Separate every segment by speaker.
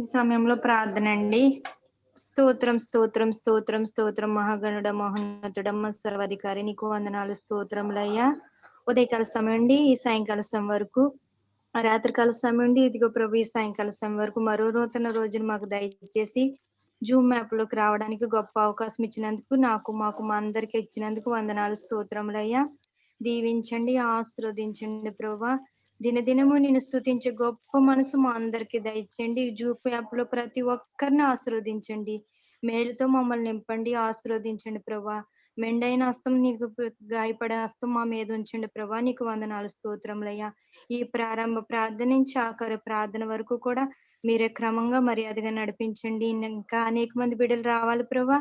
Speaker 1: ఈ సమయంలో ప్రార్థన అండి. స్తోత్రం స్తోత్రం స్తోత్రం స్తోత్రం మహాగణుడ మహోన్నతుడ సర్వాధికారి నీకు వందనాలు స్తోత్రములయ్యా. ఉదయకాల సమయం అండి, ఈ సాయంకాల సమయం వరకు రాత్రికాల సమయం అండి, ఇదిగో ప్రభు ఈ సాయంకాల సమయం వరకు మరో నూతన రోజును మాకు దయచేసి జూమ్ యాప్ లోకి రావడానికి గొప్ప అవకాశం ఇచ్చినందుకు మాకు మా అందరికి ఇచ్చినందుకు వందనాలు స్తోత్రములయ్యా. దీవించండి, ఆశీర్వదించండి ప్రభా. దినదినము నేను స్తుతించే గొప్ప మనసు మా అందరికి దయచేయండి. జూప్ యాప్ లో ప్రతి ఒక్కరిని ఆశీర్వదించండి, మేలుతో మమ్మల్ని నింపండి, ఆశీర్వదించండి ప్రభా. మెండైన హస్తం నీకు గాయపడే హస్తం మా మీద ఉంచండి ప్రభా. నీకు వందనాలు స్తోత్రములయ్యా. ఈ ప్రారంభ ప్రార్థన నుంచి ఆఖరి ప్రార్థన వరకు కూడా మీరే క్రమంగా మర్యాదగా నడిపించండి. ఇంకా అనేక మంది బిడ్డలు రావాలి ప్రభా,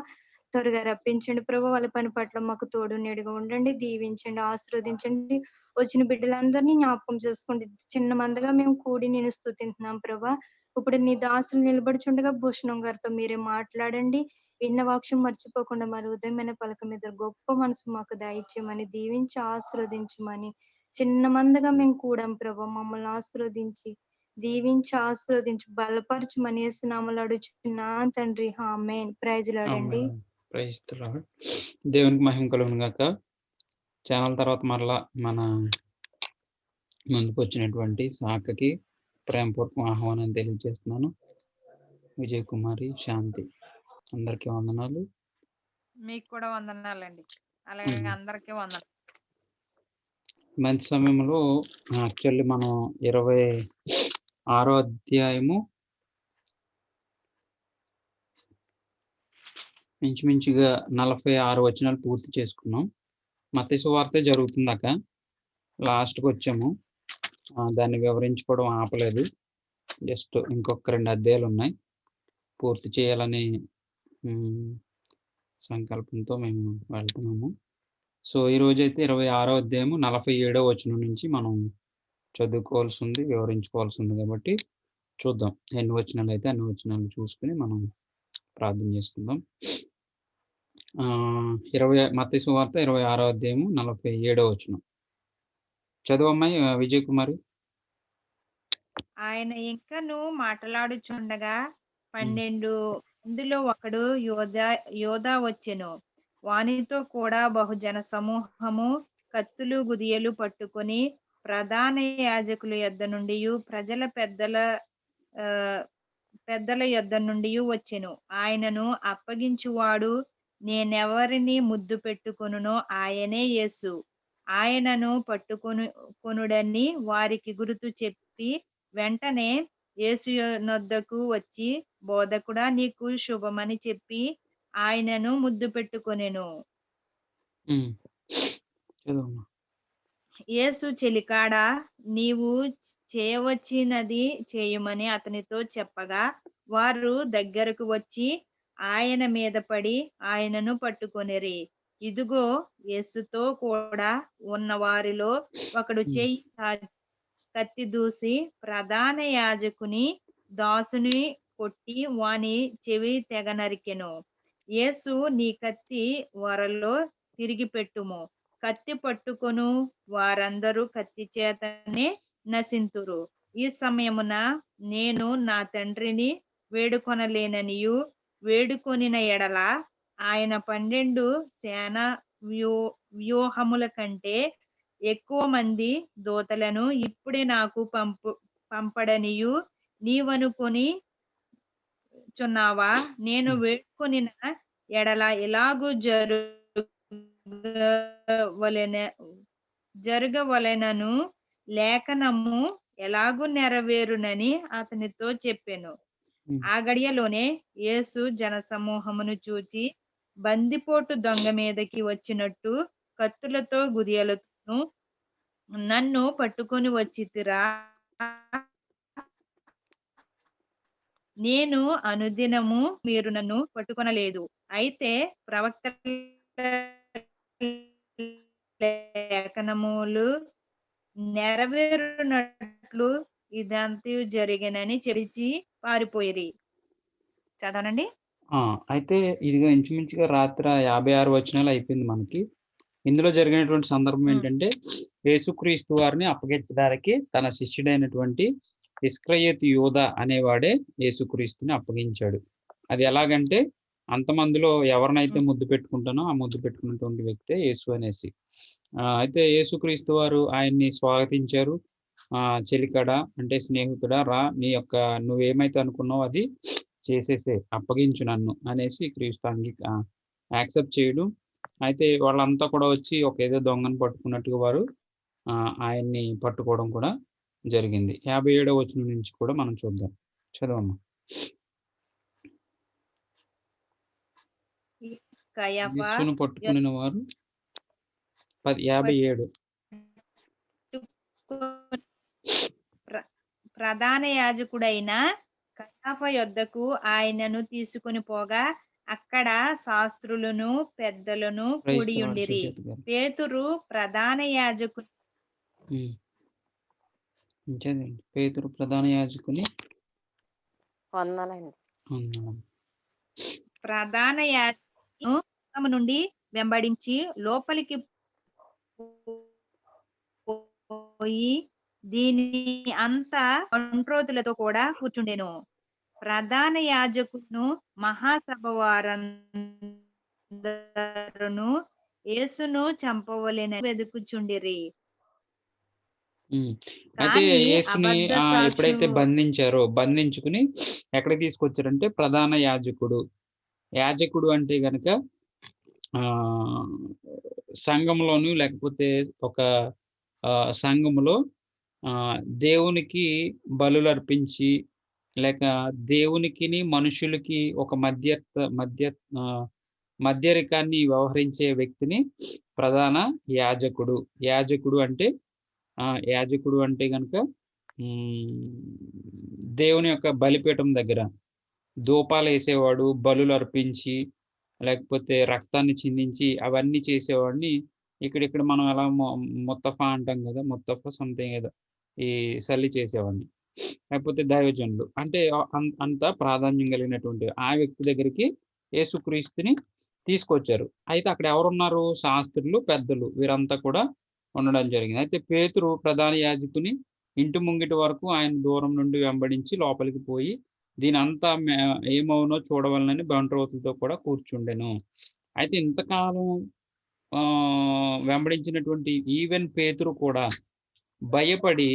Speaker 1: త్వరగా రప్పించండి ప్రభా. వాళ్ళ పని పట్ల మాకు తోడు నీడుగా ఉండండి, దీవించండి, ఆశీర్వదించండి. వచ్చిన బిడ్డలందరినీ జ్ఞాపకం చేసుకోండి. చిన్న మందిగా మేము కూడి నేను స్తుతింటున్నాం ప్రభా. ఇప్పుడు నీ దాసులు నిలబడుచుండగా భూషణం గారితో మీరే మాట్లాడండి. విన్న వాక్యం మర్చిపోకుండా మరి ఉదయమైన పలక మీద గొప్ప మనసు మాకు దయచేయమని, దీవించి ఆశీర్వదించమని, చిన్న మందిగా మేము కూడాం ప్రభా. మమ్మల్ని ఆశీర్వదించి దీవించి ఆశీర్వదించి బలపరచమని యేసునామములో అడుగుచున్నాను తండ్రి, ఆమేన్. ప్రైజ్ లార్డ్ అండి.
Speaker 2: Praise the lord. దేవునికి మహిమ కలుగును గాక. ఛానల్ తర్వాత మరలా మన ముందుకు వచ్చినటువంటి శాఖకి ప్రేమపూర్వక ఆహ్వానం తెలియజేస్తున్నాను. విజయ్ కుమారి, శాంతి, అందరికీ వందనాలు.
Speaker 3: మీకు కూడా వందనాలండి. అలాగే అందరికీ వందనాలు.
Speaker 2: మంచి సమయంలో యాక్చువల్లీ మనం 26వ అధ్యాయము ఇంచుమించుగా 46 వచనాలు పూర్తి చేసుకున్నాం. మత్తయి సువార్తే జరుగుతుందాక లాస్ట్కి వచ్చాము. దాన్ని వివరించుకోవడం ఆపలేదు. జస్ట్ ఇంకొక 2 అధ్యాయాలు ఉన్నాయి, పూర్తి చేయాలని సంకల్పంతో మేము వెళ్తున్నాము. సో ఈరోజైతే 26వ అధ్యాయము 47వ వచనం నుంచి మనం చదువుకోవాల్సి ఉంది, వివరించుకోవాల్సి ఉంది. కాబట్టి చూద్దాం, ఎన్ని వచనాలు అయితే అన్ని వచనాలు చూసుకుని మనం ప్రార్థన చేసుకుందాం. మత్తయి సువార్త 26వ అధ్యాయము 47వ వచనం చదువమ్మాయి విజయ్ కుమారి.
Speaker 3: ఆయన ఇంకను మాట్లాడుచుండగా 12 మందిలో ఒకడు యోధా వచ్చెను. వానితో కూడా బహుజన సమూహము కత్తులు గుదియలు పట్టుకొని ప్రధాన యాజకుల యొద్ద నుండి ప్రజల పెద్దల యొద్ద నుండి వచ్చెను. ఆయనను అప్పగించువాడు నేనెవరిని ముద్దు పెట్టుకొనునో ఆయనే యేసు. ఆయనను పట్టుకొనుడని వారికి గుర్తు చెప్పి వెంటనే యేసు నొద్దకు వచ్చి బోధకుడా నీకు శుభమని చెప్పి ఆయనను ముద్దు పెట్టుకొనెను. యేసు చెలికాడా, నీవు చేయవచ్చినది చేయమని అతనితో చెప్పగా వారు దగ్గరకు వచ్చి ఆయన మీద పడి ఆయనను పట్టుకొనిరి. ఇదిగో యేసుతో కూడా ఉన్న వారిలో ఒకడు చెయ్యి కత్తి దూసి ప్రధాన యాజకుని దాసుని కొట్టి వాని చెవి తెగ నరికెను. యేసు నీ కత్తి వరలో తిరిగి పెట్టుము. కత్తి పట్టుకొను వారందరూ కత్తి చేతనే నశింతురు. ఈ సమయమున నేను నా తండ్రిని వేడుకొనలేననియు వేడుకొనిన ఎడల ఆయన 12 సేనా వ్యూహముల కంటే ఎక్కువ మంది దూతలను ఇప్పుడే నాకు పంపడనియు నీవనుకొని చున్నావా? నేను వేడుకొనిన ఎడల ఇలాగూ జరగవలెనను లేఖనము ఎలాగూ నెరవేరునని అతనితో చెప్పెను. ఆ గడియలోనే యేసు జన సమూహమును చూచి బందిపోటు దొంగ మీదకి వచ్చినట్టు కత్తులతో గుదియలతో నన్ను పట్టుకొని వచ్చితిరా? నేను అనుదినము మీరు నన్ను పట్టుకొనలేదు. అయితే ప్రవక్తల లేఖనములు నెరవేరునట్లు ఇదంతా జరిగినని చెప్పి పారిపోయిరి. చదవనండి.
Speaker 2: అయితే ఇదిగా ఇంచుమించుగా రాత్రి 56 వచనాలు అయిపోయింది మనకి. ఇందులో జరిగినటువంటి సందర్భం ఏంటంటే యేసుక్రీస్తు వారిని అప్పగించడానికి తన శిష్యుడైనటువంటి ఇస్కరియోతు యూద అనేవాడే యేసుక్రీస్తుని అప్పగించాడు. అది ఎలాగంటే అంతమందిలో ఎవరినైతే ముద్దు పెట్టుకుంటానో ఆ ముద్దు పెట్టుకున్నటువంటి వ్యక్తే యేసు అనేసి. అయితే యేసుక్రీస్తు వారు ఆయన్ని స్వాగతించారు. చెలికడా అంటే స్నేహితుడా రా, నువ్వేమైతే అనుకున్నావో అది చేసేసే, అప్పగించు నన్ను అనేసి క్రీస్తు యాక్సెప్ట్ చేయడం. అయితే వాళ్ళంతా కూడా వచ్చి ఏదో దొంగను పట్టుకున్నట్టుగా వారు ఆయన్ని పట్టుకోవడం కూడా జరిగింది. 57వ వచనం నుంచి కూడా మనం చూద్దాం. చదవమ్మా. యేసును పట్టుకుని వారు 57
Speaker 3: ప్రధాన యాజకుడైన కయాఫ యొద్దకు ఆయనను తీసుకుని పోగా అక్కడ శాస్త్రులను పెద్దలను కూడియుండిరి. పేతురు ప్రధాన యాజకుని ప్రధాన యాజకుని నుండి వెంబడించి లోపలికి పోయి దీని అంతా బంట్రోతులతో కూడా కూర్చుండెను. ప్రధాన యాజకును మహాసభ వారందరును యేసును చంపవలెనని వెదుకుచుండిరి.
Speaker 2: అయితే యేసుని ఎప్పుడైతే బంధించుకుని ఎక్కడికి తీసుకొచ్చారంటే ప్రధాన యాజకుడు అంటే గనక సంఘంలోను లేకపోతే ఒక సంఘములో దేవునికి బలులు అర్పించి లేక దేవునికిని మనుషులకి ఒక మధ్యరికాన్ని వ్యవహరించే వ్యక్తిని ప్రధాన యాజకుడు అంటే గనక దేవుని యొక్క బలిపీఠం దగ్గర ధూపాలు వేసేవాడు, బలులు అర్పించి లేకపోతే రక్తాన్ని చిందించి అవన్నీ చేసేవాడిని ఇక్కడ మనం ఎలా ముత్తఫా అంటాం కదా, ముత్తఫా సంథింగ్ ఏదో ఈ సల్లి చేసేవాడిని, లేకపోతే దైవజనులు అంటే అంత ప్రాధాన్యం కలిగినటువంటి ఆ వ్యక్తి దగ్గరికి యేసుక్రీస్తుని తీసుకొచ్చారు. అయితే అక్కడ ఎవరున్నారు? శాస్త్రులు, పెద్దలు, వీరంతా కూడా ఉండడం జరిగింది. అయితే పేతురు ప్రధాన యాజకుని ఇంటి ముంగిటి వరకు ఆయన దూరం నుండి వెంబడించి లోపలికి పోయి దీని అంతా ఏమవునో చూడవలనని బంట్రోతులతో కూడా కూర్చుండెను. అయితే ఇంతకాలం వెంబడించినటువంటి ఈవెన్ పేతురు కూడా భయపడి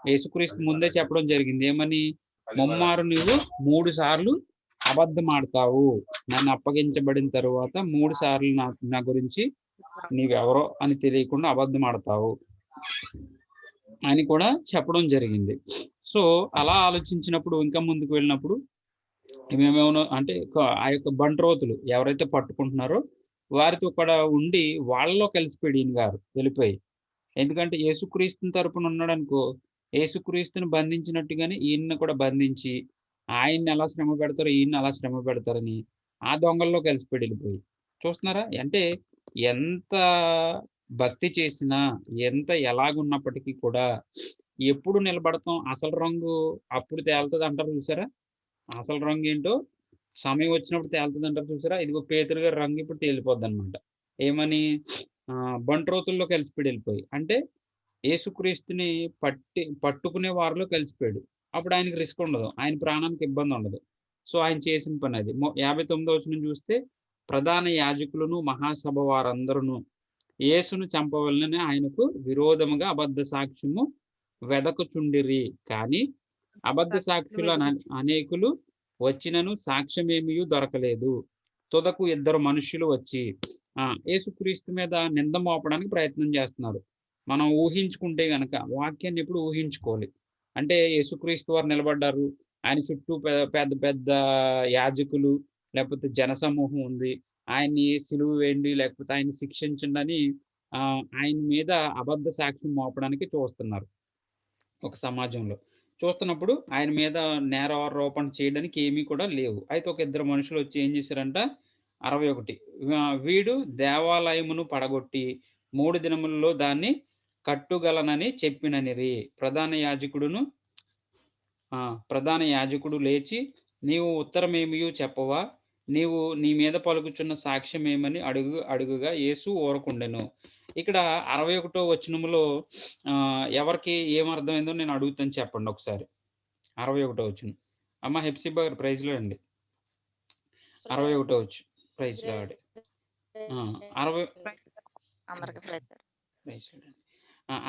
Speaker 2: యేసుక్రీస్తు ముందే చెప్పడం జరిగింది. ఏమని? ముమ్మారు నువ్వు 3 సార్లు అబద్ధం ఆడతావు, నన్ను అప్పగించబడిన తరువాత 3 సార్లు నా గురించి నీవెవరో అని తెలియకుండా అబద్ధం ఆడతావు అని కూడా చెప్పడం జరిగింది. సో అలా ఆలోచించినప్పుడు ఇంకా ముందుకు వెళ్ళినప్పుడు మేమేమో అంటే ఆ యొక్క బంట్రోతులు ఎవరైతే పట్టుకుంటున్నారో వారితో కూడా ఉండి వాళ్ళలో కలిసిపోయాడు ఈయన గారు వెళ్ళిపోయి. ఎందుకంటే యేసుక్రీస్తుని తరపున ఉన్నాడు అనుకో, యేసుక్రీస్తుని బంధించినట్టుగానే ఈయన్ని కూడా బంధించి ఆయన్ని ఎలా శ్రమ పెడతారో ఈయన్ని అలా శ్రమ పెడతారని ఆ దొంగల్లో కలిసిపోయి వెళ్ళిపోయి. చూస్తున్నారా? అంటే ఎంత భక్తి చేసినా ఎంత ఎలాగున్నప్పటికీ కూడా ఎప్పుడు నిలబడతాం, అసలు రంగు అప్పుడు తేలుతుంది అంటారు చూసారా? అసలు రంగు ఏంటో సమయం వచ్చినప్పుడు తేలుతుంది అంటారు చూసారా? ఇదిగో పేతురు గారి రంగు ఇప్పుడు తేలిపోద్ది అనమాట. ఏమని? బంట్రోతుల్లో కలిసిపోయి వెళ్ళిపోయి. అంటే యేసుక్రీస్తుని పట్టుకునే వారిలో కలిసిపోయాడు. అప్పుడు ఆయనకి రిస్క్ ఉండదు, ఆయన ప్రాణానికి ఇబ్బంది ఉండదు. సో ఆయన చేసిన పని అది. 59వ వచనం చూస్తే ప్రధాన యాజకులను మహాసభ వారందరూ యేసును చంపవలనని ఆయనకు విరోధముగా అబద్ధ సాక్ష్యము వెదకుచుండిరి. కానీ అబద్ధ సాక్షులు అనేకులు వచ్చినను సాక్ష్యమేమీ దొరకలేదు. తుదకు 2 మనుషులు వచ్చి యేసుక్రీస్తు మీద నింద మోపడానికి ప్రయత్నం చేస్తున్నారు. మనం ఊహించుకుంటే గనక వాక్యాన్ని ఎప్పుడు ఊహించుకోవాలి. అంటే యేసుక్రీస్తు వారు నిలబడ్డారు, ఆయన చుట్టూ పెద్ద పెద్ద యాజకులు లేకపోతే జనసమూహం ఉంది, ఆయన్ని సిలువ వేయండి లేకపోతే ఆయన శిక్షించండి అని ఆయన మీద అబద్ధ సాక్ష్యం మోపడానికి చూస్తున్నారు. ఒక సమాజంలో చూస్తున్నప్పుడు ఆయన మీద నేరారోపణ చేయడానికి ఏమీ కూడా లేవు. అయితే ఒక 2 మనుషులు వచ్చి ఏం చేశారంట? 61 వీడు దేవాలయమును పడగొట్టి 3 దినములలో దాన్ని కట్టుగలనని చెప్పిననిరి. ప్రధాన యాజకుడు లేచి, నీవు ఉత్తరమేమీ చెప్పవా? నీవు నీ మీద పలుకుచున్న సాక్ష్యం ఏమని అడుగుగా యేసు ఊరకుండెను. ఇక్కడ 61వ వచనములో ఎవరికి ఏమర్థమైందో నేను అడుగుతాను, చెప్పండి ఒకసారి. 61వ వచనం. అమ్మ హెప్సిబా గారు ప్రైజ్‌లో అండి. 61వ వచనం. Praise lord. 60
Speaker 4: అందరికి ప్రైజ్.
Speaker 2: Praise lord.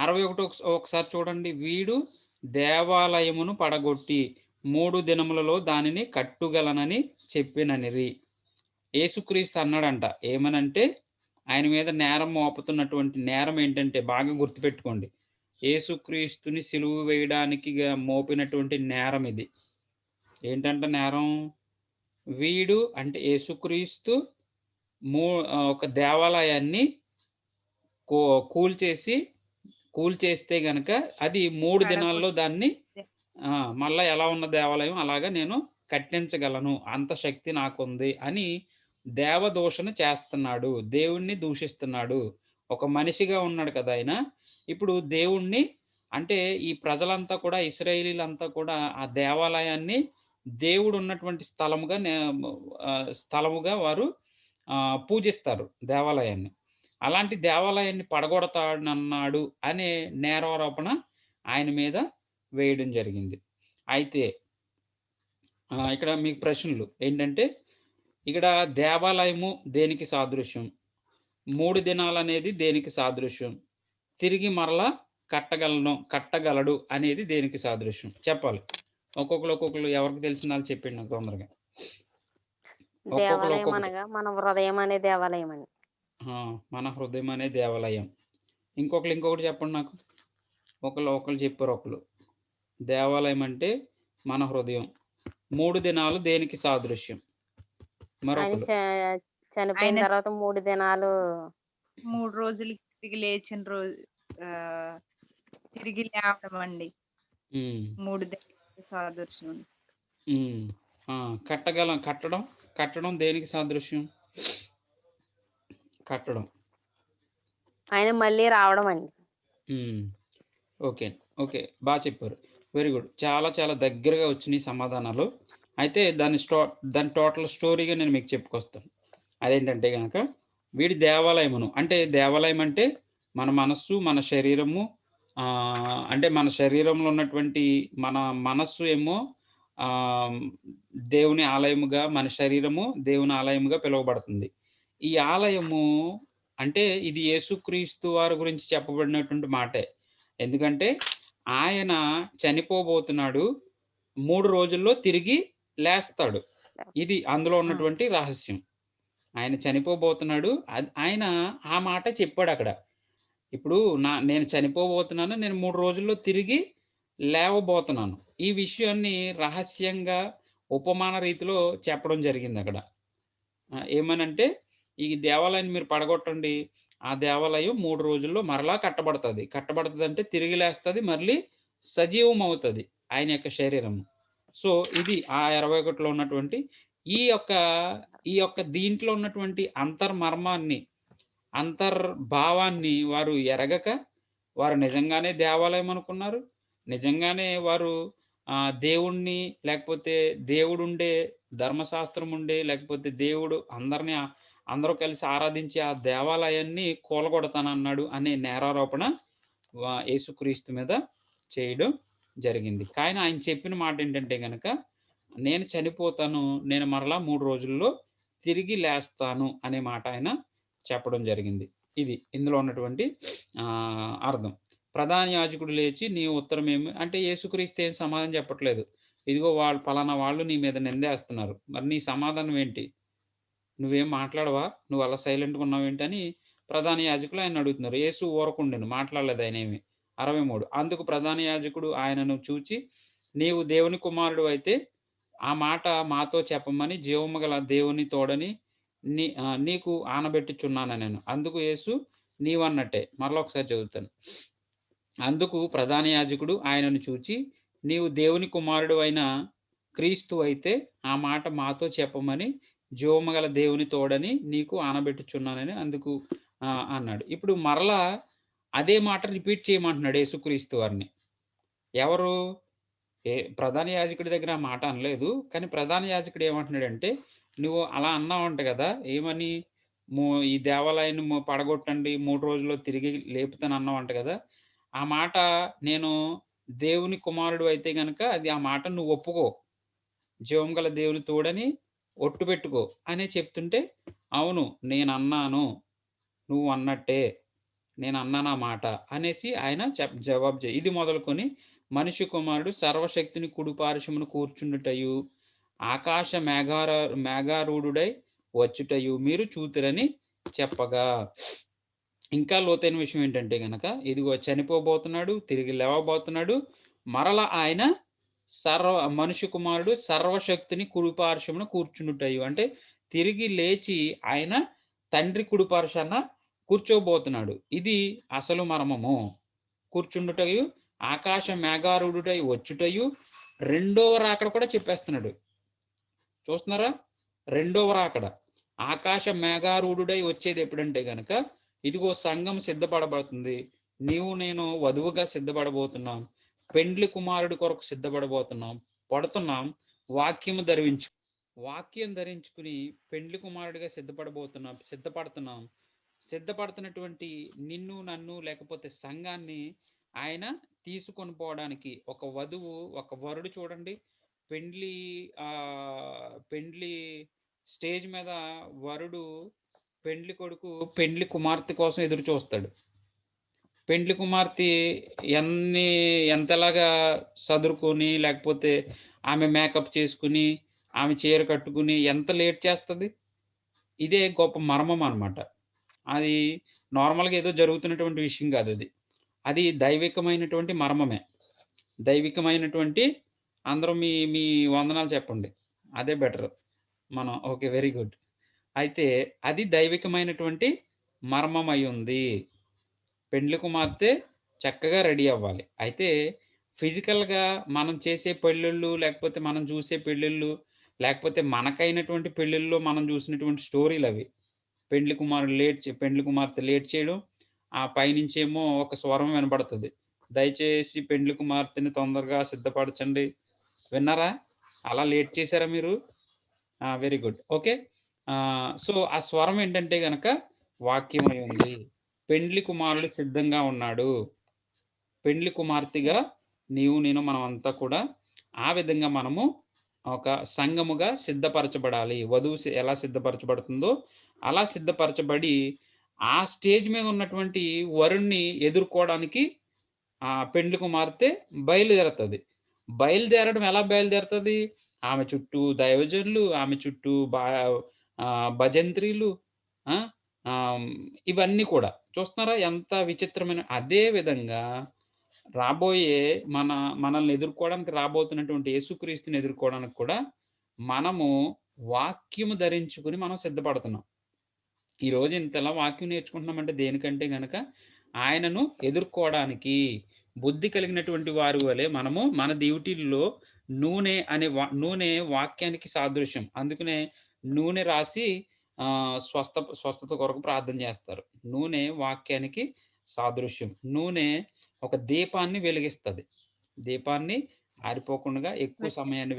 Speaker 2: 61 ఒకసారి చూడండి. వీడు దేవాలయమును పడగొట్టి 3 దినములలో దానిని కట్టుగలనని చెప్పిననిరి. యేసుక్రీస్తు అన్నాడంట. ఏమనంటే ఆయన మీద నేరం మోపుతున్నటువంటి నేరం ఏంటంటే బాగా గుర్తుపెట్టుకోండి. యేసుక్రీస్తుని సిలువ వేయడానికి మోపినటువంటి నేరం ఇది. ఏంటంట నేరం? వీడు అంటే యేసుక్రీస్తు ఒక దేవాలయాన్ని కూల్చేస్తే గనక అది 3 దినాల్లో దాన్ని మళ్ళా ఎలా ఉన్న దేవాలయం అలాగా నేను కట్టించగలను. అంత శక్తి నాకుంది అని దేవదూషణ చేస్తున్నాడు. దేవుణ్ణి దూషిస్తున్నాడు. ఒక మనిషిగా ఉన్నాడు కదా ఆయన. ఇప్పుడు దేవుణ్ణి అంటే ఈ ప్రజలంతా కూడా ఇశ్రాయేలీలంతా కూడా ఆ దేవాలయాన్ని దేవుడు ఉన్నటువంటి స్థలముగా వారు పూజిస్తారు దేవాలయాన్ని. అలాంటి దేవాలయాన్ని పడగొడతాడన్నాడు అనే నేరారోపణ ఆయన మీద వేయడం జరిగింది. అయితే ఇక్కడ మీకు ప్రశ్నలు ఏంటంటే ఇక్కడ దేవాలయము దేనికి సాదృశ్యం? 3 దినాలనేది దేనికి సాదృశ్యం? తిరిగి మరలా కట్టగలడు అనేది దేనికి సాదృశ్యం? చెప్పాలి. ఒక్కొక్కరు ఎవరికి తెలిసిన వాళ్ళు చెప్పండి నాకు తొందరగా.
Speaker 4: దేవాలయం అనగా మన హృదయం అనే దేవాలయం అండి.
Speaker 2: మన హృదయం అనే దేవాలయం. ఇంకొకటి చెప్పండి నాకు. ఒకళ్ళు చెప్పారు. ఒకళ్ళు దేవాలయం అంటే మన హృదయం. 3 దినాలు దేనికి సాదృశ్యం? మరొకరు
Speaker 4: చనిపోయిన తర్వాత 3 దినాలు
Speaker 3: 3 రోజులు తిరిగి లేచిన రోజు తిరిగి లేవడం అండి. 3 దినాలు సాదృశ్యం.
Speaker 2: కట్టడం దేనికి సాదృశ్యం? కట్టడం
Speaker 4: ఆయన మళ్ళీ రావడం అండి.
Speaker 2: ఓకే బాగా చెప్పారు. Very good. చాలా చాలా దగ్గరగా వచ్చినాయి సమాధానాలు. అయితే దాని టోటల్ స్టోరీగా నేను మీకు చెప్పుకొస్తాను. అదేంటంటే కనుక వీడి దేవాలయమును అంటే దేవాలయం అంటే మన మనస్సు, మన శరీరము, అంటే మన శరీరంలో ఉన్నటువంటి మన మనస్సు ఏమో దేవుని ఆలయముగా, మన శరీరము దేవుని ఆలయముగా పిలువబడుతుంది. ఈ ఆలయము అంటే ఇది యేసుక్రీస్తు వారి గురించి చెప్పబడినటువంటి మాటే. ఎందుకంటే ఆయన చనిపోబోతున్నాడు, 3 రోజుల్లో తిరిగి లేస్తాడు. ఇది అందులో ఉన్నటువంటి రహస్యం. ఆయన చనిపోబోతున్నాడు. ఆయన ఆ మాట చెప్పాడు అక్కడ. ఇప్పుడు నేను చనిపోబోతున్నాను, నేను 3 రోజుల్లో తిరిగి లేవబోతున్నాను. ఈ విషయాన్ని రహస్యంగా ఉపమాన రీతిలో చెప్పడం జరిగింది అక్కడ. ఏమనంటే ఈ దేవాలయాన్ని మీరు పడగొట్టండి, ఆ దేవాలయం 3 రోజుల్లో మరలా కట్టబడుతుంది. అంటే తిరిగి లేస్తుంది, మళ్ళీ సజీవం అవుతుంది ఆయన యొక్క శరీరం. సో ఇది ఆ 21లో ఉన్నటువంటి ఈ యొక్క దీంట్లో ఉన్నటువంటి అంతర్మర్మాన్ని, అంతర్భావాన్ని వారు ఎరగక వారు నిజంగానే దేవాలయం అనుకున్నారు. నిజంగానే వారు దేవుణ్ణి, లేకపోతే దేవుడుండే ధర్మశాస్త్రం ఉండే, లేకపోతే దేవుడు అందరూ కలిసి ఆరాధించి ఆ దేవాలయాన్ని కూలగొడతానన్నాడు అనే నేరారోపణ యేసుక్రీస్తు మీద చేయడం జరిగింది. కానీ ఆయన చెప్పిన మాట ఏంటంటే కనుక నేను చనిపోతాను, నేను మరలా 3 రోజుల్లో తిరిగి లేస్తాను అనే మాట ఆయన చెప్పడం జరిగింది. ఇది ఇందులో ఉన్నటువంటి అర్థం. ప్రధాన యాజకుడు లేచి నీ ఉత్తరం ఏమి అంటే యేసుక్రీస్తు ఏం సమాధానం చెప్పట్లేదు. ఇదిగో పలానా వాళ్ళు నీ మీద నిందేస్తున్నారు, మరి నీ సమాధానం ఏంటి? నువ్వేం మాట్లాడవా? నువ్వు అలా సైలెంట్గా ఉన్నావు ఏంటని ప్రధాన యాజకులు ఆయన అడుగుతున్నారు. యేసు ఊరకుండెను, మాట్లాడలేదు ఆయన ఏమి. 63 అందుకు ప్రధాన యాజకుడు ఆయనను చూచి నీవు దేవుని కుమారుడు అయితే ఆ మాట మాతో చెప్పమని జీవము గల దేవుని తోడని నీకు ఆనబెట్టుచున్నాను నేను. అందుకు యేసు నీవన్నట్టే. మరలా ఒకసారి చదువుతాను. అందుకు ప్రధాన యాజకుడు ఆయనను చూచి నీవు దేవుని కుమారుడు అయిన క్రీస్తు అయితే ఆ మాట మాతో చెప్పమని జీవము గల దేవుని తోడని నీకు ఆనబెట్టుచున్నానని అందుకు అన్నాడు. ఇప్పుడు మరలా అదే మాట రిపీట్ చేయమంటున్నాడు యేసుక్రీస్తు వారిని. ఎవరు? ప్రధాన యాజకుడి దగ్గర ఆ మాట అనలేదు. కానీ ప్రధాన యాజకుడు ఏమంటున్నాడంటే నువ్వు అలా అన్నావంట కదా, ఏమని? ఈ దేవాలయాన్ని పడగొట్టండి, 3 రోజుల్లో తిరిగి లేపుతాను అన్నావంట కదా, ఆ మాట నేను దేవుని కుమారుడు అయితే గనక అది ఆ మాట నువ్వు ఒప్పుకో. జీవం గల దేవుని తోడని ఒట్టు పెట్టుకో అనే చెప్తుంటే, అవును నేనన్నాను. నువ్వు అన్నట్టే. నేనన్నాను ఆ మాట అనేసి ఆయన జవాబు ఇది మొదలుకొని మనిషి కుమారుడు సర్వశక్తిని కుడి పార్శ్వమున కూర్చుండుటయు, ఆకాశ మేఘారూఢుడై వచ్చుటయు మీరు చూతురని చెప్పగా. ఇంకా లోతైన విషయం ఏంటంటే గనక ఇదిగో చనిపోబోతున్నాడు, తిరిగి లేవబోతున్నాడు. మరలా ఆయన మనిషి కుమారుడు సర్వశక్తిని కుడి పార్శ్వమున కూర్చుండుటయు. అంటే తిరిగి లేచి ఆయన తండ్రి కుడి పార్శ్వాన కూర్చోబోతున్నాడు. ఇది అసలు మర్మము. కూర్చుండుటయు, ఆకాశ మేఘారూఢుడై వచ్చుటయు, రెండవ రాకడ కూడా చెప్పేస్తున్నాడు. చూస్తున్నారా? రెండవ రాకడ. ఆకాశ మేఘారూఢుడై వచ్చేది ఎప్పుడంటే గనక ఇదిగో సంఘం సిద్ధపడబడుతుంది. నీవు నేను వధువుగా సిద్ధపడబోతున్నాం. పెండ్లి కుమారుడి కొరకు సిద్ధపడబోతున్నాం. పడుతున్నాం. వాక్యం ధరించుకుని పెండ్లి కుమారుడిగా సిద్ధపడుతున్నాం. సిద్ధపడుతున్నటువంటి నిన్ను నన్ను లేకపోతే సంఘాన్ని ఆయన తీసుకొని పోవడానికి ఒక వధువు ఒక వరుడు చూడండి పెండ్లి స్టేజ్ మీద వరుడు పెండ్లి కొడుకు పెండ్లి కుమార్తె కోసం ఎదురు చూస్తాడు. పెండ్లి కుమార్తె ఎంతలాగా సదురుకొని లేకపోతే ఆమె మేకప్ చేసుకుని ఆమె చీర కట్టుకుని ఎంత లేట్ చేస్తుంది. ఇదే గొప్ప మర్మం అన్నమాట. అది నార్మల్గా ఏదో జరుగుతున్నటువంటి విషయం కాదు. అది దైవికమైనటువంటి మర్మమే. దైవికమైనటువంటి అందరూ మీ మీ వందనాలు చెప్పండి. అదే బెటర్. మనం ఓకే, వెరీ గుడ్. అయితే అది దైవికమైనటువంటి మర్మం అయి ఉంది. పెండ్లి కుమార్తె చక్కగా రెడీ అవ్వాలి. అయితే ఫిజికల్గా మనం చేసే పెళ్ళిళ్ళు లేకపోతే మనం చూసే పెళ్ళిళ్ళు లేకపోతే మనకైనటువంటి పెళ్ళిళ్ళలో మనం చూసినటువంటి స్టోరీలు అవి. పెండ్లి కుమార్తె లేట్ చేయడం, ఆ పైనుంచేమో ఒక స్వరం వినపడుతుంది, దయచేసి పెండ్లి కుమార్తెని తొందరగా సిద్ధపరచండి. విన్నారా? అలా లేట్ చేశారా మీరు? Very good. ఓకే. సో ఆ స్వరం ఏంటంటే గనక వాక్యమై ఉంది. పెండ్లి కుమారుడు సిద్ధంగా ఉన్నాడు. పెండ్లి కుమార్తెగా నీవు నేను మనం అంతా కూడా ఆ విధంగా మనము ఒక సంఘముగా సిద్ధపరచబడాలి. వధువు ఎలా సిద్ధపరచబడుతుందో అలా సిద్ధపరచబడి ఆ స్టేజ్ మీద ఉన్నటువంటి వరుణ్ణి ఎదుర్కోవడానికి ఆ పెండ్లి కుమార్తె బయలుదేరుతుంది. బయలుదేరడం ఎలా బయలుదేరుతుంది? ఆమె చుట్టూ దైవజనులు, ఆమె చుట్టూ భజంత్రీలు, ఇవన్నీ కూడా చూస్తున్నారా ఎంత విచిత్రమైన. అదే విధంగా రాబోయే మనల్ని ఎదుర్కోవడానికి రాబోతున్నటువంటి యేసుక్రీస్తుని ఎదుర్కోవడానికి కూడా మనము వాక్యము ధరించుకుని మనం సిద్ధపడుతున్నాం. ఈరోజు ఇంతలా వాక్యం నేర్చుకుంటున్నామంటే దేనికంటే గనక ఆయనను ఎదుర్కోవడానికి. బుద్ధి కలిగినటువంటి వారి వలె మనము మన డ్యూటీల్లో నూనె వాక్యానికి సాదృశ్యం. అందుకనే నూనె రాసి స్వస్థత కొరకు ప్రార్థన చేస్తారు. నూనె వాక్యానికి సాదృశ్యం. నూనె ఒక దీపాన్ని వెలిగిస్తుంది. దీపాన్ని ఆరిపోకుండా ఎక్కువ సమయాన్ని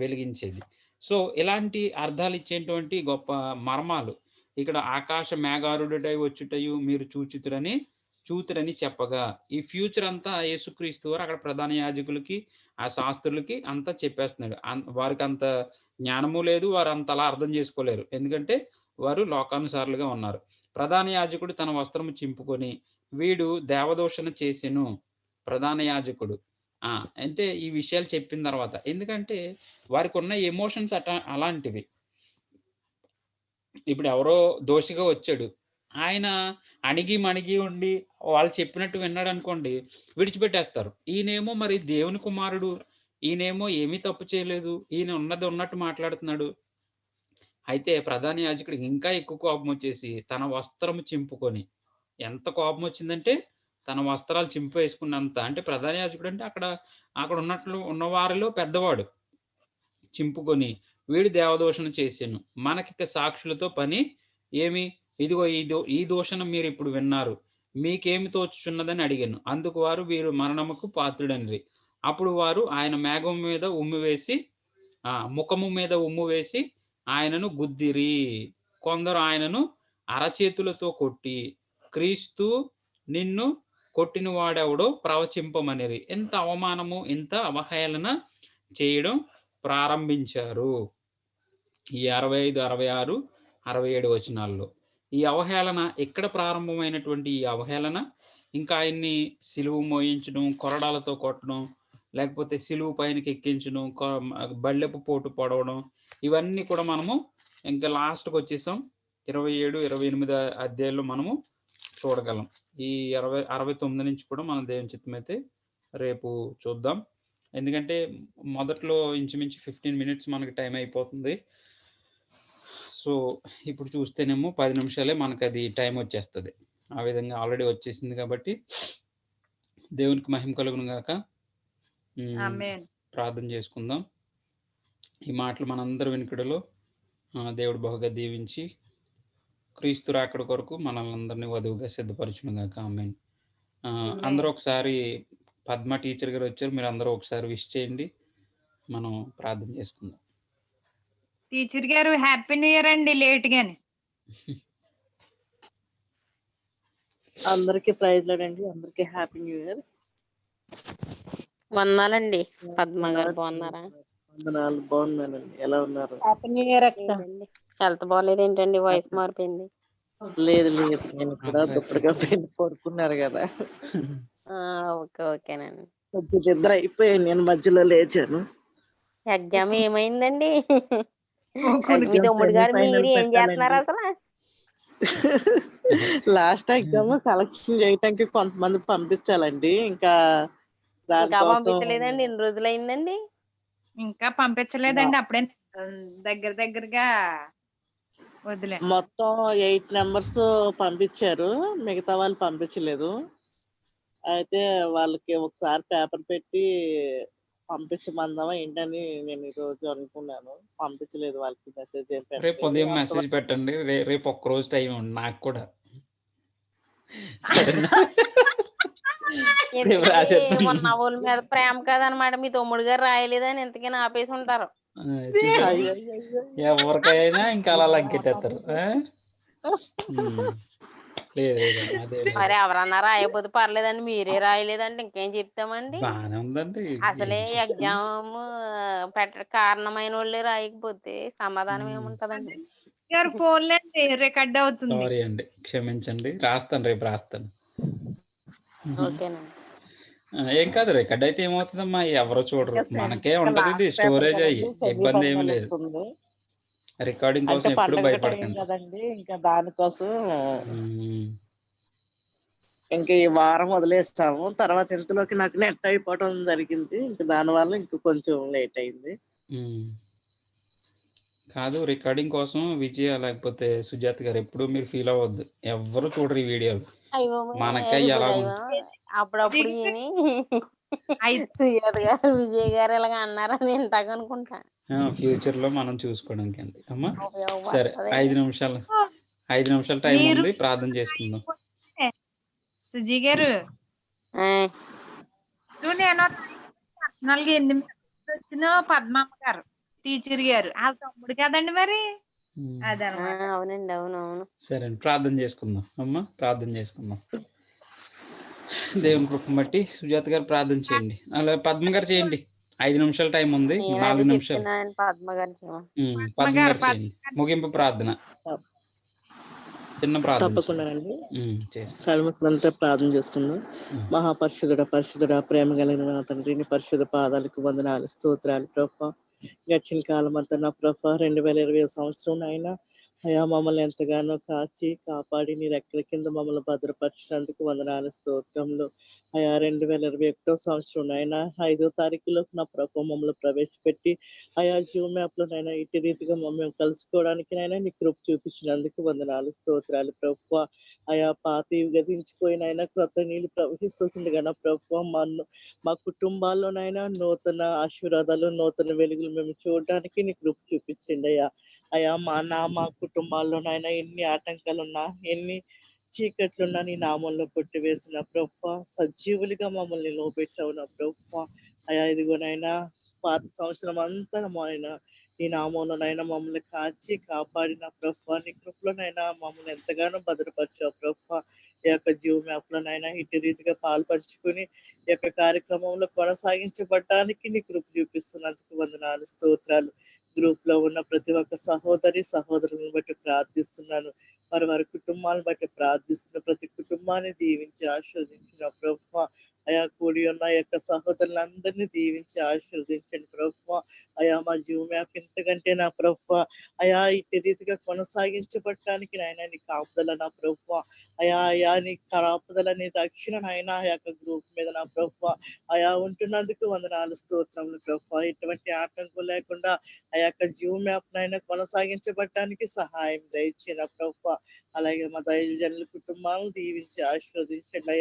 Speaker 2: వెలిగించేది. సో ఇలాంటి అర్థాలు ఇచ్చేటువంటి గొప్ప మర్మాలు ఇక్కడ ఆకాశ మేఘారుడై వచ్చుటయు మీరు చూతురని చెప్పగా. ఈ ఫ్యూచర్ అంతా యేసుక్రీస్తు వారు అక్కడ ప్రధాన యాజకులకి ఆ శాస్త్రులకి అంతా చెప్పేస్తున్నాడు. వారికి అంత జ్ఞానము లేదు, వారు అంతలా అర్థం చేసుకోలేరు. ఎందుకంటే వారు లోకానుసారులుగా ఉన్నారు. ప్రధాన యాజకుడు తన వస్త్రము చింపుకొని వీడు దేవదూషణ చేసెను. ప్రధాన యాజకుడు అంటే ఈ విషయాలు చెప్పిన తర్వాత, ఎందుకంటే వారికి ఉన్న ఎమోషన్స్ అలాంటివి. ఇప్పుడు ఎవరో దోషిగా వచ్చాడు, ఆయన మణిగి ఉండి వాళ్ళు చెప్పినట్టు విన్నాడు అనుకోండి, విడిచిపెట్టేస్తారు. ఈయనేమో మరి దేవుని కుమారుడు, ఈయనేమో ఏమీ తప్పు చేయలేదు, ఈయన ఉన్నది ఉన్నట్టు మాట్లాడుతున్నాడు. అయితే ప్రధాన యాజకుడికి ఇంకా ఎక్కువ కోపం వచ్చేసి తన వస్త్రము చింపుకొని, ఎంత కోపం వచ్చిందంటే తన వస్త్రాలు చింపేసుకున్నంత. అంటే ప్రధాన యాజకుడు అంటే అక్కడ ఉన్న వారిలో పెద్దవాడు. చింపుకొని వీడు దేవదూషణ చేసాను, మనకిక సాక్షులతో పని ఏమి? ఇదిగో ఈ దూషణ మీరు ఇప్పుడు విన్నారు, మీకేమి తోచుచున్నదని అడిగాను. అందుకు వారు వీరు మరణముకు పాత్రుడనిరి. అప్పుడు వారు ఆయన మేఘం మీద ముఖము మీద ఉమ్ము వేసి ఆయనను గుద్దిరి. కొందరు ఆయనను అరచేతులతో కొట్టి, క్రీస్తు నిన్ను కొట్టిన వాడెవడో ప్రవచింపమనిరి. ఇంత అవమానము, ఇంత అవహేళన చేయడం ప్రారంభించారు. ఈ 65, 66, 67 వచనాల్లో. ఈ అవహేళన ఎక్కడ ప్రారంభమైనటువంటి ఈ అవహేళన ఇంకా ఆయన్ని సిలువ మోయించడం, కొరడాలతో కొట్టడం, లేకపోతే సిలువ పైనకి ఎక్కించడం, బల్లెపు పోటు పొడవడం, ఇవన్నీ కూడా మనము ఇంకా లాస్ట్‌కి వచ్చేసాం. 27, 28 అధ్యాయాల్లో మనము చూడగలం. ఈ 69 నుంచి కూడా మనం దేవుని చిత్తమైతే రేపు చూద్దాం. ఎందుకంటే మొదట్లో ఇంచుమించు 15 మినిట్స్ మనకి టైం అయిపోతుంది. సో, ఇప్పుడు చూస్తేనేమో 10 నిమిషాలే మనకది టైం వచ్చేస్తది. ఆ విధంగా ఆల్రెడీ వచ్చేసింది కాబట్టి దేవునికి మహిమ కలుగును గాక.
Speaker 3: ఆమేన్.
Speaker 2: ప్రార్థన చేసుకుందాం. ఈ మాటలు మనందరి వినికిడిలో దేవుడు బహుగా దీవించి క్రీస్తు రాకడ కొరకు మనల్ని అందరినీ వధువుగా సిద్ధపరచును గాక. ఆమేన్. అందరూ ఒకసారి పద్మ టీచర్ గారు వచ్చారు. మీరు అందరూ ఒకసారి విష్ చేయండి. మనం ప్రార్థన చేసుకుందాం.
Speaker 3: టీచర్ గారు హ్యాపీ న్యూ ఇయర్ అండి లేట్ గాని.
Speaker 5: అందరికి ప్రైజ్ లాడండి. అందరికి హ్యాపీ న్యూ ఇయర్.
Speaker 4: వందనాలండి. పద్మ గారు బాగున్నారా?
Speaker 5: వందనాలు. బాగున్నానండి. ఎలా ఉన్నారు?
Speaker 6: హ్యాపీ న్యూ ఇయర్ అక్క.
Speaker 4: లేదండి. హెల్త్ బాగాలేదు ఏంటండి? వాయిస్ మారిపోయింది.
Speaker 5: లేదు లేదు, నేను కూడా దుప్పటిగా పెట్టి పడుకున్నారు కదా,
Speaker 4: ఓకే ఓకేనండి.
Speaker 5: కొంచెం నిద్ర అయిపోయాను, నేను మధ్యలో లేచాను.
Speaker 4: ఎగ్జామ్ ఏమైందండి?
Speaker 5: Exam
Speaker 4: మీ తమ్ముడు గారు
Speaker 5: semi-final
Speaker 4: మీరు ఏం చేస్తున్నారు
Speaker 5: పెట్టాలండి.
Speaker 4: అసలు?
Speaker 5: లాస్ట్ ఎగ్జామ్ సెలక్షన్ చేయటానికి కొంతమంది పంపించాలండి. ఇంకా
Speaker 4: ఇంకా
Speaker 5: దానికోసం
Speaker 4: పంపించలేదండి. ఎన్ని రోజులు అయిందండి?
Speaker 3: ఇంకా పంపించలేదండి. అప్పుడే దగ్గరగా వదిలే.
Speaker 5: మొత్తం 8 నెంబర్స్ పంపించారు, మిగతా వాళ్ళు పంపించలేదు. అయితే వాళ్ళకి ఒకసారి పేపర్ పెట్టి పంపించమందామా ఏంటని నేను ఈ రోజు అనుకున్నాను. పంపించలేదు, వాళ్ళకి మెసేజ్ ఏం
Speaker 2: రేపు ఉదయం మెసేజ్ పెట్టండి. రేపు ఒక్క రోజు టైం ఉంది నాకు కూడా. సరేనా? రేపు రాసేద్దాం.
Speaker 4: మొన్న వాళ్ళ మీద ప్రేమ కదనమాట. మీ తమ్ముడు గారు రాయలేదని ఇంతకీ ఆపేసి ఉంటారు.
Speaker 2: చూసావా? ఎవరికైనా ఇంకా అలా లగ్గెట్టేస్తారు. లేదు లేదండి, అదే
Speaker 4: మరి ఎవరన్నా రాయకపోతే పర్లేదండి, మీరే రాయలేదండి ఇంకేం చెప్తామండి.
Speaker 2: బాగానే ఉందండి.
Speaker 4: అసలే ఎగ్జామ్ పెట్ట కారణమైన వాళ్ళే రాయకపోతే సమాధానం ఏముంటదండి?
Speaker 3: గారు ఫోన్లేండి రికార్డ్ అవుతుంది.
Speaker 2: సారీ అండి, క్షమించండి. రాస్తాను, రేపు రాస్తాను.
Speaker 4: ఓకేనండి.
Speaker 2: ఏం కాదు, రికార్డ్ అయితే ఏమవుతుందమ్మా, ఎవరో చూడరు. మనకే ఉంటది ఇది స్టోరేజ్ అయ్యి, ఇబ్బంది ఏమీ లేదు. రికార్డింగ్ కోసం
Speaker 5: అంటే
Speaker 2: ఎప్పుడు
Speaker 5: పండగ టైం
Speaker 2: భయపడకండి.
Speaker 5: కదండి, ఇంకా దానికోసం ఇంకా ఈ వారం వదిలేస్తాము. తర్వాత ఇంతలోకి నాకు నెట్ అయిపోవడం జరిగింది, ఇంకా దానివల్ల ఇంకా కొంచెం లేట్ అయింది.
Speaker 2: కాదు, రికార్డింగ్ కోసం విజయ లేకపోతే సుజాత గారు ఎప్పుడు మీరు ఫీల్ అవ్వద్దు. ఎవ్వరు చూడరు ఈ వీడియోలు.
Speaker 4: అయ్యో
Speaker 2: మనకే ఎలా
Speaker 4: అప్పుడప్పుడు ఈయని సుజాత గారు విజయ్ గారు ఇలాగ అన్నారని ఇంటాక అనుకుంటా.
Speaker 2: ఫ్యూచర్ లో మనం చూసుకోవడానికి అంతే అమ్మా. సరే,
Speaker 4: ఉపయోగపడుతుంది.
Speaker 2: 5 నిమిషాలు టైం ఉంది, ప్రార్థన చేసుకుందాం.
Speaker 3: సుజీ గారు నేను 14 వచ్చిన పద్మమ్మ గారు టీచర్ గారు వాళ్ళ తమ్ముడు కదండి మరి. అదనమాట.
Speaker 4: అవునండి, అవునవును.
Speaker 2: సరే అండి, ప్రార్థన చేసుకుందాం అమ్మా, ప్రార్థన చేసుకుందాం. దేవుని కృపను బట్టి సుజాత గారు ప్రార్థన చేయండి, అలా పద్మ గారు చేయండి. 5 నిమిషాలు టైం ఉంది, 4 నిమిషాలు.
Speaker 4: పద్మ గారు
Speaker 2: పద్మ గారు చేయండి ముగింపు ప్రార్థన, చిన్న ప్రార్థన.
Speaker 5: తప్పకుండానండి. కల్మసంతా ప్రార్థన చేసుకుందాం. పరిశుద్ధుడ ప్రేమ కలిగిన నా తండ్రి, నీ పరిశుద్ధ పాదాలకు వందనాలు, స్తోత్రాలు ప్రభా. గడిచిన కాలం అంతా నా ప్రభా 2020 సంవత్సరం అయినా అయా మమ్మల్ని ఎంతగానో కాచి కాపాడి నీ రెక్కల కింద మమ్మల్ని భద్రపరిచినందుకు వందనాలు, స్తోత్రంలో. అయా 2021 సంవత్సరం అయినా 5వ తారీఖులో నా ప్రభు మమ్మల్ని ప్రవేశపెట్టి అయా జూమ్ యాప్ లోనైనా ఇటు రీతిగా మమ్మల్ని కలుసుకోవడానికి నైనా నీ కృప చూపించినందుకు వందనాలు, స్తోత్రాలు ప్రభు. అయా పాత గతించిపోయినైనా క్రొత్త నీళ్ళు ప్రవహిస్తుండగా నా ప్రభు మా కుటుంబాల్లోనైనా నూతన ఆశీర్వాదాలు, నూతన వెలుగులు మేము చూడడానికి నీ కృప చూపించండి అయ్యా. అయా మా కుటుంబాల్లోనైనా ఎన్ని ఆటంకాలున్నా, ఎన్ని చీకట్లున్నా నీ నామంలో కొట్టివేసిన ప్రభు, సజీవులుగా మమ్మల్ని నిలవబెట్టావు నా ప్రభు. అయా ఇదిగోనైనా పాత సంవత్సరం అంతా ఆయన నీ నామంలోనైనా మమ్మల్ని కాచి కాపాడిన ప్రభా, నీ కృపలోనైనా మమ్మల్ని ఎంతగానో భద్రపరిచావు ప్రభా. ఈ యొక్క జీవ్ మ్యాప్ లోనైనా ఇటు రీతిగా పాలు పంచుకుని ఈ యొక్క కార్యక్రమంలో కొనసాగించబడటానికి నీ కృప చూపిస్తున్నందుకు వందనాలు, స్తోత్రాలు. గ్రూప్ లో ఉన్న ప్రతి ఒక్క సహోదరి సహోదరులను బట్టి ప్రార్థిస్తున్నాను. వారి కుటుంబాలను బట్టి ప్రార్థిస్తున్న ప్రతి కుటుంబాన్ని దీవించి ఆశీర్వదించిన ప్రభా. అయా కూడి ఉన్న యొక్క సహోదరులందరినీ దీవించి ఆశీర్వదించండి ప్రభా. అయా మా జీవ్ మ్యాప్ ఇంతకంటే నా ప్రభా అయా ఇటు రీతిగా కొనసాగించబడటానికి నాయన నీ కాపుదల నా ప్రభా. అయా నీ కాపుదల నీ రక్షణ నాయన ఆ యొక్క గ్రూప్ మీద నా ప్రభా అయా ఉంటున్నందుకు వందనాలు, స్తోత్రములు ప్రభా. ఎటువంటి ఆటంకం లేకుండా ఆ యొక్క జీవ్ మ్యాప్ నైనా కొనసాగించబడటానికి సహాయం దయచిన ప్రభా. అలాగే మా దైవజనుల కుటుంబాలను దీవించి ఆశీర్వదించండి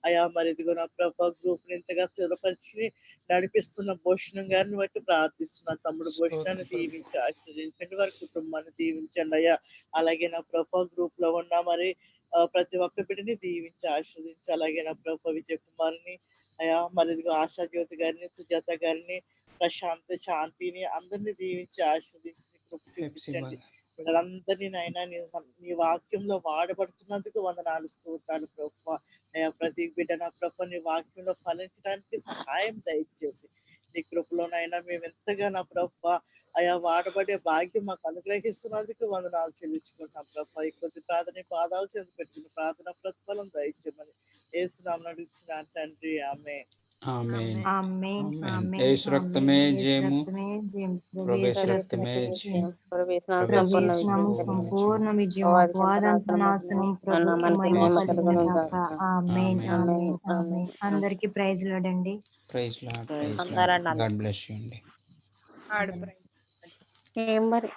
Speaker 5: అయా మరి ఇదిగో నా ప్రభా గ్రూప్ ఇంతగా స్థిరపరిచి నడిపిస్తున్న భూషణం గారిని బట్టి ప్రార్థిస్తున్న తమ్ముడు భూషణాన్ని దీవించి ఆశీర్వదించండి, వారి కుటుంబాన్ని దీవించండి అయ్యా. అలాగే నా ప్రభా గ్రూప్ లో ఉన్న మరి ప్రతి ఒక్క బిడ్డని దీవించి ఆశీర్వదించి, అలాగే నా ప్రభా విజయ్ కుమార్ని అయా మరి ఇదిగో ఆశా జ్యోతి గారిని, సుజాత గారిని, ప్రశాంత్, శాంతిని అందరినీ దీవించి ఆశీర్వదించి కృప చూపించండి. వీళ్ళందరినీ నైనా నీ వాక్యంలో వాడబడుతున్నందుకు వందనాలు, స్తోత్రాలు ప్రభా. అయా ప్రతి బిడ్డ నా ప్రభా నీ వాక్యంలో ఫలించడానికి సహాయం దయచేసి నీ కృపలోనైనా మేము ఎంతగా నా ప్రభా అయా వాడబడే భాగ్యం మాకు అనుగ్రహిస్తున్నందుకు వందనాలు చెల్లించుకుంటున్నాం ప్రభా. ఈ కొద్ది ప్రార్థన పాదాలు చెంది పెట్టిన ప్రార్థన ప్రతిఫలం దయచేయమని యేసునామమున అడుగుచున్నాను తండ్రి, ఆమేన్.
Speaker 2: ఆమేన్.
Speaker 1: ఆమేన్.
Speaker 2: ఆమేన్.
Speaker 1: ఆమేన్.
Speaker 2: యేసు రక్తమే
Speaker 1: ఆమేన్. యేసు
Speaker 2: జయము,
Speaker 1: రక్తమే జయం.
Speaker 2: ప్రవేశ
Speaker 1: యేసు
Speaker 2: రక్తమే జయం,
Speaker 1: ప్రవేశనామం సంపూర్ణ విజయం, అపవాదంత నాశనం, ప్రభుకి మహిమ కలుగును గాక. ఆమేన్. ఆమేన్. ఆమేన్. అందరికి ప్రైజ్ లాడండి.
Speaker 2: Praise lord.
Speaker 5: Praise
Speaker 2: praise lord. God bless you అండి.
Speaker 3: ఆడు
Speaker 4: ఏం మరి